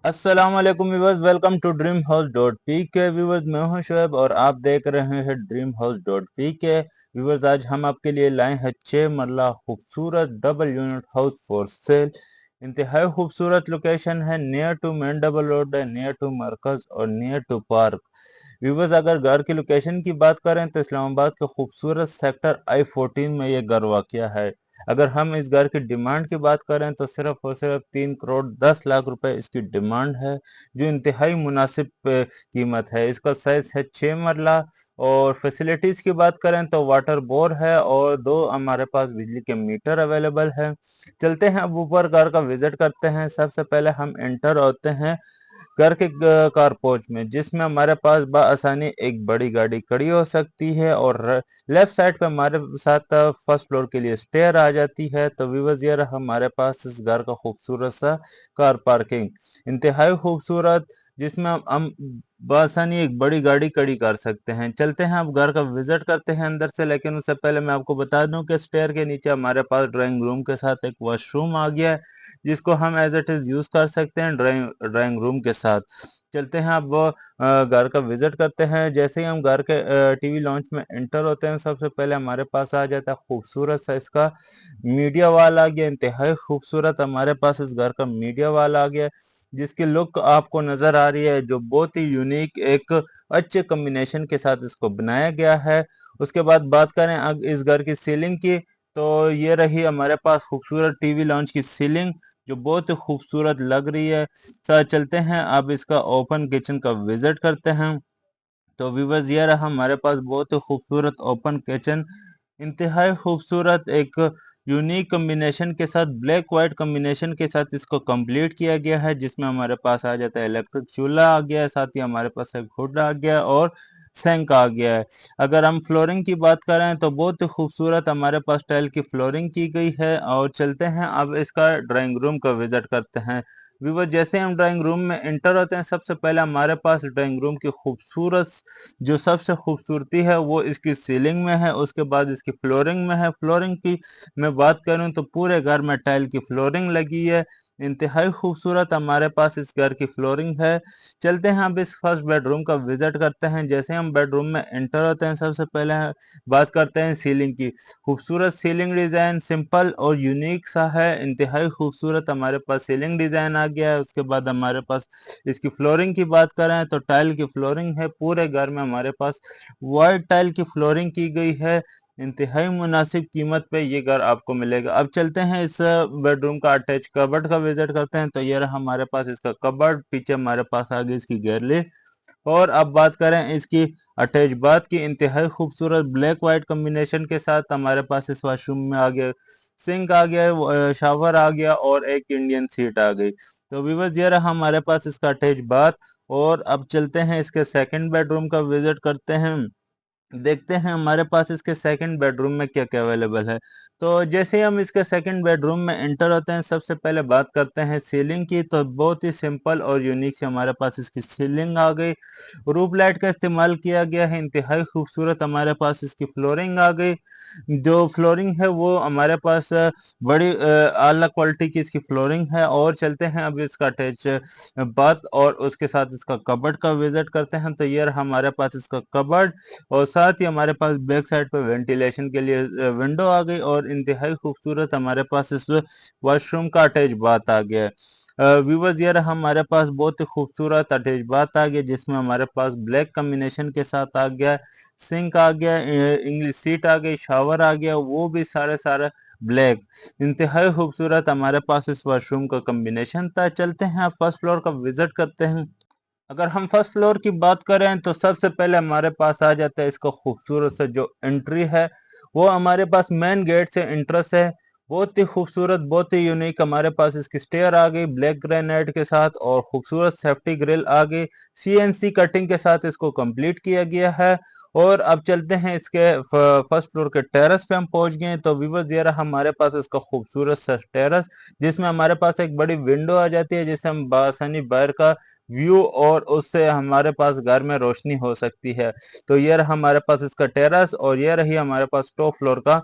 अस्सलाम वालेकुम viewers, welcome to dream house dot P के। व्यूवर्स, मैं हूं शुएब और आप देख रहे हैं ड्रीम हाउस डॉट पी के। व्यूवर्स, आज हम आपके लिए लाए हैं 6 मरला खूबसूरत double unit house for sale. इंतहाई खूबसूरत लोकेशन है, near to main double road है, नियर टू मरकज और नियर टू पार्क। व्यूवर्स, अगर घर की लोकेशन की बात करें तो इस्लामाबाद के खूबसूरत सेक्टर I-14 में ये घर वाक़या है। अगर हम इस घर की डिमांड की बात करें तो सिर्फ और सिर्फ 3 करोड़ 10 लाख रुपए इसकी डिमांड है, जो इंतहाई मुनासिब कीमत है। इसका साइज है 6 मरला। और फैसिलिटीज की बात करें तो वाटर बोर है और 2 हमारे पास बिजली के मीटर अवेलेबल है। चलते हैं अब ऊपर घर का विजिट करते हैं। सबसे पहले हम एंटर होते हैं घर के कार पोर्च में, जिसमें हमारे पास बआसानी एक बड़ी गाड़ी खड़ी हो सकती है और लेफ्ट साइड पे हमारे साथ फर्स्ट फ्लोर के लिए स्टेयर आ जाती है। तो व्यूअर्स, ये रहा हमारे पास इस घर का खूबसूरत सा कार पार्किंग, इंतहाई खूबसूरत, जिसमें हम बआसानी एक बड़ी गाड़ी खड़ी कर सकते हैं। चलते हैं अब घर का विजिट करते हैं अंदर से, लेकिन उससे पहले मैं आपको बता दूं कि स्टेयर के नीचे हमारे पास ड्राइंग रूम के साथ एक वॉशरूम आ गया है, जिसको हम एज इट इज यूज कर सकते हैं ड्राइंग रूम के साथ। चलते हैं अब घर का विजिट करते हैं। जैसे ही हम घर के टीवी लॉन्च में एंटर होते हैं, सबसे पहले हमारे पास आ जाता है खूबसूरत सा इसका मीडिया वाल आ गया। इंतहाई खूबसूरत हमारे पास इस घर का मीडिया वाल आ गया, जिसकी लुक आपको नजर आ रही है, जो बहुत ही यूनिक एक अच्छे कॉम्बिनेशन के साथ इसको बनाया गया है। उसके बाद बात करें अब इस घर की सीलिंग की, तो ये रही हमारे पास खूबसूरत टीवी लॉन्च की सीलिंग, जो बहुत ही खूबसूरत लग रही है। सर चलते हैं अब इसका ओपन किचन का विजिट करते हैं। तो व्यूवर्स, ये रहा हमारे पास बहुत ही खूबसूरत ओपन किचन, इंतहाई खूबसूरत एक यूनिक कॉम्बिनेशन के साथ, ब्लैक व्हाइट कॉम्बिनेशन के साथ इसको कंप्लीट किया गया है, जिसमें हमारे पास आ जाता है इलेक्ट्रिक चूल्हा आ गया है, साथ ही हमारे पास एक हुड आ गया है और सिंक आ गया है। अगर हम फ्लोरिंग की बात करें तो बहुत ही खूबसूरत हमारे पास टाइल की फ्लोरिंग की गई है। और चलते हैं अब इसका ड्राइंग रूम का विजिट करते हैं। व्यूवर, जैसे हम ड्राइंग रूम में एंटर होते हैं, सबसे पहले हमारे पास ड्राइंग रूम की खूबसूरत, जो सबसे खूबसूरती है वो इसकी सीलिंग में है, उसके बाद इसकी फ्लोरिंग में है। फ्लोरिंग की मैं बात करूं तो पूरे घर में टाइल की फ्लोरिंग लगी है, इंतहाई खूबसूरत हमारे पास इस घर की फ्लोरिंग है। चलते हैं अब इस फर्स्ट बेडरूम का विजिट करते हैं। जैसे हम बेडरूम में एंटर होते हैं, सबसे पहले बात करते हैं सीलिंग की। खूबसूरत सीलिंग डिजाइन, सिंपल और यूनिक सा है, इंतहाई खूबसूरत हमारे पास सीलिंग डिजाइन आ गया है। उसके बाद हमारे पास इसकी फ्लोरिंग की बात करें तो टाइल की फ्लोरिंग है, पूरे घर में हमारे पास वाइट टाइल की फ्लोरिंग की गई है। इंतहाई मुनासिब कीमत पे ये घर आपको मिलेगा। अब चलते हैं इस बेडरूम का अटैच कबर्ड का विजिट करते हैं। तो ये रहा हमारे पास इसका कबर्ड, पीछे हमारे पास आ गई इसकी गैलरी। और अब बात करें इसकी अटैच बाथ की, इंतहाई खूबसूरत ब्लैक व्हाइट कॉम्बिनेशन के साथ हमारे पास इस वॉशरूम में आ गया सिंक आ गया, शावर आ गया और एक इंडियन सीट आ गई। तो व्यूअर्स, ये रहा हमारे पास इसका अटैच बाथ। और अब चलते हैं इसके सेकंड बेडरूम का विजिट करते हैं, देखते हैं हमारे पास इसके सेकंड बेडरूम में क्या क्या अवेलेबल है। तो जैसे ही हम इसके सेकंड बेडरूम में एंटर होते हैं, सबसे पहले बात करते हैं सीलिंग की। तो बहुत ही सिंपल और यूनिक से हमारे पास इसकी सीलिंग आ गई, रूफ लाइट का इस्तेमाल किया गया है, इंतहाई खूबसूरत हमारे पास इसकी फ्लोरिंग आ गई। जो फ्लोरिंग है वो हमारे पास बड़ी आला क्वालिटी की इसकी फ्लोरिंग है। और चलते हैं अब इसका अटैच बाथ और उसके साथ इसका कबर्ड का विजिट करते हैं। तो ये रहा हमारे पास इसका कबर्ड, और साथ ही हमारे पास बैक साइड पे वेंटिलेशन के लिए विंडो आ गई, और इंतहाई खूबसूरत हमारे पास इस वॉशरूम का अटैच बाथ आ गया है। व्यूवर्स, ये रहा हमारे पास बहुत ही खूबसूरत अटैच बाथ आ गया, जिसमें हमारे पास ब्लैक कॉम्बिनेशन के साथ आ गया, सिंक आ गया, इंग्लिश सीट आ गई, शावर आ गया, वो भी सारे सारे ब्लैक। इंतहाई खूबसूरत हमारे पास इस वॉशरूम का कॉम्बिनेशन था। चलते हैं आप फर्स्ट फ्लोर का विजिट करते हैं। अगर हम फर्स्ट फ्लोर की बात करें तो सबसे पहले हमारे पास आ जाता है इसका खूबसूरत सा जो एंट्री है, वो हमारे पास मेन गेट से एंट्रेंस है। बहुत ही खूबसूरत, बहुत ही यूनिक हमारे पास इसकी स्टेयर आ गई ब्लैक ग्रेनाइट के साथ, और खूबसूरत सेफ्टी ग्रिल आ गई, सीएनसी कटिंग के साथ इसको कंप्लीट किया गया है। और अब चलते हैं इसके फर्स्ट फ्लोर के टेरेस पे हम पहुंच गए हैं। तो व्यूअर्स ये रहा हमारे पास इसका खूबसूरत सा टेरेस, जिसमें हमारे पास एक बड़ी विंडो आ जाती है, जिससे हम बासानी बाहर का व्यू और उससे हमारे पास घर में रोशनी हो सकती है। तो ये रहा हमारे पास इसका टेरेस और ये रही हमारे पास टॉप फ्लोर का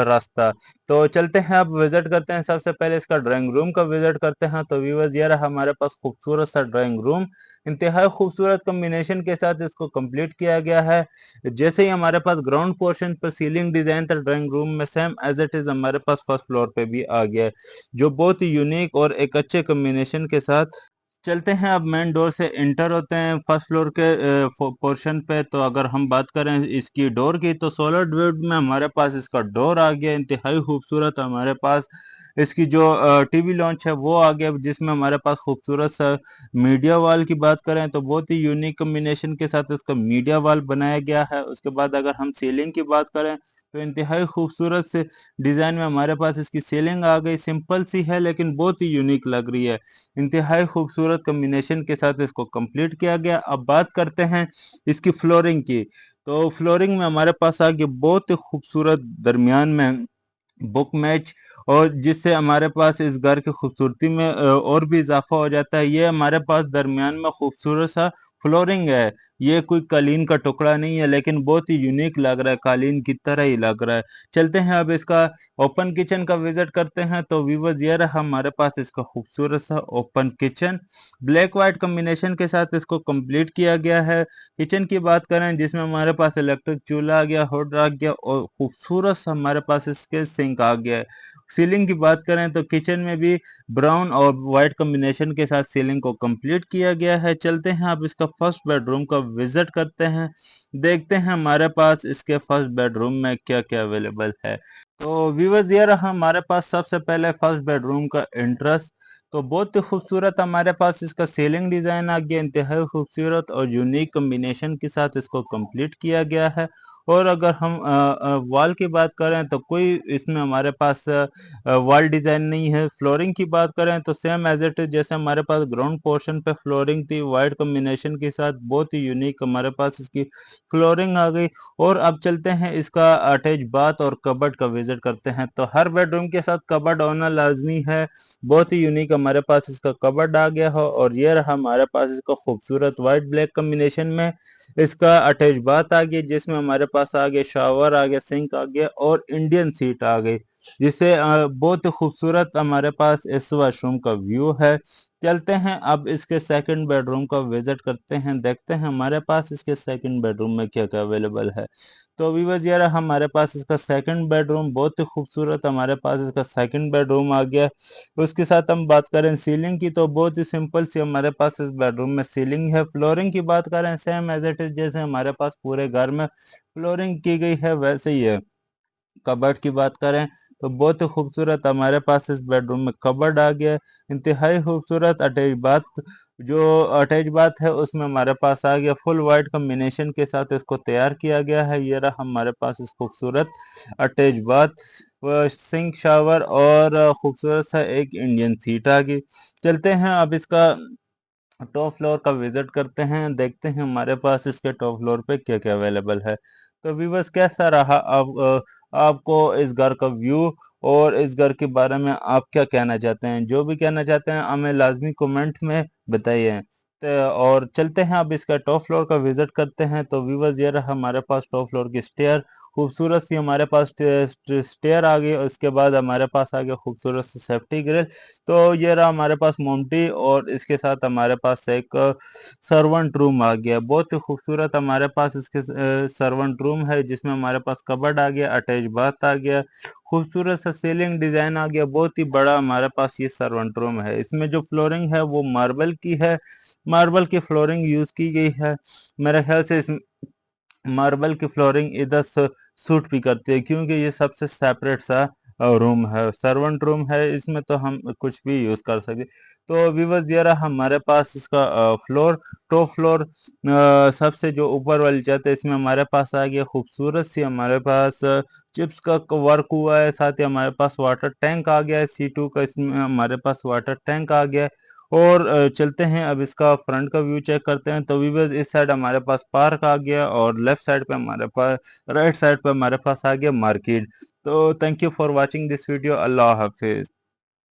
रास्ता। तो चलते हैं, अब विजिट करते हैं। सबसे पहले इसका ड्राइंग रूम का विजिट करते हैं। तो व्यूअर्स ये रहा हमारे पास खूबसूरत सा ड्राइंग रूम, इंतहाई खूबसूरत कॉम्बिनेशन के साथ इसको कंप्लीट किया गया है। जैसे ही हमारे पास ग्राउंड पोर्शन पर सीलिंग डिजाइन था ड्राइंग रूम में, सेम एज इट इज हमारे पास फर्स्ट फ्लोर पे भी आ गया है, जो बहुत ही यूनिक और एक अच्छे कॉम्बिनेशन के साथ। चलते हैं, अब मेन डोर से इंटर होते हैं फर्स्ट फ्लोर के पोर्शन पे। तो अगर हम बात करें इसकी डोर की, तो सॉलिड वुड में हमारे पास इसका डोर आ गया, इंतहाई खूबसूरत। हमारे पास इसकी जो टीवी लॉन्च है वो आ गया, जिसमें हमारे पास खूबसूरत सा मीडिया वॉल की बात करें तो बहुत ही यूनिक कम्बिनेशन के साथ इसका मीडिया वॉल बनाया गया है। उसके बाद अगर हम सीलिंग की बात करें तो इंतहाई खूबसूरत से डिजाइन में हमारे पास इसकी सीलिंग आ गई, सिंपल सी है लेकिन बहुत ही यूनिक लग रही है। इंतहाई खूबसूरत कम्बिनेशन के साथ इसको कंप्लीट किया गया। अब बात करते हैं इसकी फ्लोरिंग की। तो फ्लोरिंग में हमारे पास आ गया बहुत ही खूबसूरत दरमियान में बुक मैच, और जिससे हमारे पास इस घर की खूबसूरती में और भी इजाफा हो जाता है। ये हमारे पास दरमियान में खूबसूरत सा फ्लोरिंग है, ये कोई कालीन का टुकड़ा नहीं है, लेकिन बहुत ही यूनिक लग रहा है, कालीन की तरह ही लग रहा है। चलते हैं, अब इसका ओपन किचन का विजिट करते हैं। तो व्यूअर्स ये रहा हमारे पास इसका खूबसूरत सा open kitchen, black white combination के साथ इसको कंप्लीट किया गया है। किचन की बात करें जिसमें हमारे पास इलेक्ट्रिक चूल्हा आ गया, हॉट आ गया और खूबसूरत सा हमारे पास इसके सिंक आ गया है। सीलिंग की बात करें तो किचन में भी ब्राउन और व्हाइट कॉम्बिनेशन के साथ सीलिंग को कंप्लीट किया गया है। चलते हैं, अब इसका फर्स्ट बेडरूम का विजिट करते हैं, देखते हैं हमारे पास इसके फर्स्ट बेडरूम में क्या क्या अवेलेबल है। तो व्यूअर्स ये रहा हमारे पास सबसे पहले फर्स्ट बेडरूम का इंटरेस्ट। तो बहुत ही खूबसूरत हमारे पास इसका सीलिंग डिजाइन आ गया, इंतहाई खूबसूरत और यूनिक कॉम्बिनेशन के साथ इसको कंप्लीट किया गया है। और अगर हम वॉल की बात करें तो कोई इसमें हमारे पास वॉल डिजाइन नहीं है। फ्लोरिंग की बात करें तो सेम एज इट इज जैसे हमारे पास ग्राउंड पोर्शन पे फ्लोरिंग थी वाइट कॉम्बिनेशन के साथ, बहुत ही यूनिक हमारे पास इसकी फ्लोरिंग आ गई। और अब चलते हैं इसका अटैच बाथ और कबर्ड का विजिट करते हैं। तो हर बेडरूम के साथ कबर्ड होना लाजमी है, बहुत ही यूनिक हमारे पास इसका कबर्ड आ गया हो। और ये रहा हमारे पास इसका खूबसूरत व्हाइट ब्लैक कॉम्बिनेशन में इसका अटैच बाथ आ गया, जिसमें हमारे पास आ गया शावर आ गया, सिंक आ गया और इंडियन सीट आ गई, जिससे बहुत खूबसूरत हमारे पास इस वॉशरूम का व्यू है। चलते हैं, अब इसके सेकंड बेडरूम का विजिट करते हैं, देखते हैं हमारे पास इसके सेकंड बेडरूम में क्या क्या अवेलेबल है। तो व्यूअर्स ये रहा हमारे पास इसका सेकंड बेडरूम, बहुत ही खूबसूरत हमारे पास इसका सेकंड बेडरूम आ गया। उसके साथ हम बात करें सीलिंग की, तो बहुत ही सिंपल सी हमारे पास इस बेडरूम में सीलिंग है। फ्लोरिंग की बात करें सेम एज इट इज जैसे हमारे पास पूरे घर में फ्लोरिंग की गई है वैसे ही है। कबर्ड की बात करें तो बहुत ही खूबसूरत हमारे पास इस बेडरूम में कबर्ड आ गया है। इंतहाई खूबसूरत अटैच बाथ, जो अटैच बाथ है उसमें हमारे पास आ गया फुल वाइट कॉम्बिनेशन के साथ इसको तैयार किया गया है। ये रहा हमारे पास इस खूबसूरत अटैच बाथ, सिंक शावर और खूबसूरत सा एक इंडियन सीट आ गई। चलते हैं, अब इसका टॉप फ्लोर का विजिट करते हैं, देखते हैं हमारे पास इसके टॉप फ्लोर पे क्या क्या अवेलेबल है। तो व्यूवर्स कैसा रहा अब आपको इस घर का व्यू, और इस घर के बारे में आप क्या कहना चाहते हैं? जो भी कहना चाहते हैं हमें लाजमी कमेंट में बताइए। तो और चलते हैं, अब इसका टॉप फ्लोर का विजिट करते हैं। तो व्यूवर्स ये रहा हमारे पास टॉप फ्लोर की स्टेयर, खूबसूरत सी हमारे पास स्टेयर आ गई। उसके बाद हमारे पास आ गया खूबसूरत सी सेफ्टी ग्रिल। तो ये रहा हमारे पास मोमटी, और इसके साथ हमारे पास एक सर्वेंट रूम आ गया, बहुत ही खूबसूरत हमारे पास इसके सर्वेंट रूम है, जिसमें हमारे पास कबर्ड आ गया, अटैच बाथ आ गया, खूबसूरत सा सीलिंग डिजाइन आ गया, बहुत ही बड़ा हमारे पास ये सर्वेंट रूम है। इसमें जो फ्लोरिंग है वो मार्बल की है, मार्बल की फ्लोरिंग यूज की गई है। मेरे ख्याल से इस मार्बल की फ्लोरिंग इधर सूट भी करती है, क्योंकि ये सबसे सेपरेट सा रूम है, सर्वेंट रूम है, इसमें तो हम कुछ भी यूज कर सकते। तो व्यूअर्स ये रहा हमारे पास इसका फ्लोर, टॉप फ्लोर, सबसे जो ऊपर वाली छत है, इसमें हमारे पास आ गया खूबसूरत सी हमारे पास चिप्स का वर्क हुआ है, साथ ही हमारे पास वाटर टैंक आ गया है C2 का, इसमें हमारे पास वाटर टैंक आ गया है। और चलते हैं अब इसका फ्रंट का व्यू चेक करते हैं। तो व्यूअर्स इस साइड हमारे पास पार्क आ गया और लेफ्ट साइड पे हमारे पास, राइट साइड पे हमारे पास आ गया मार्केट। तो thank you for watching this video. Allah Hafiz.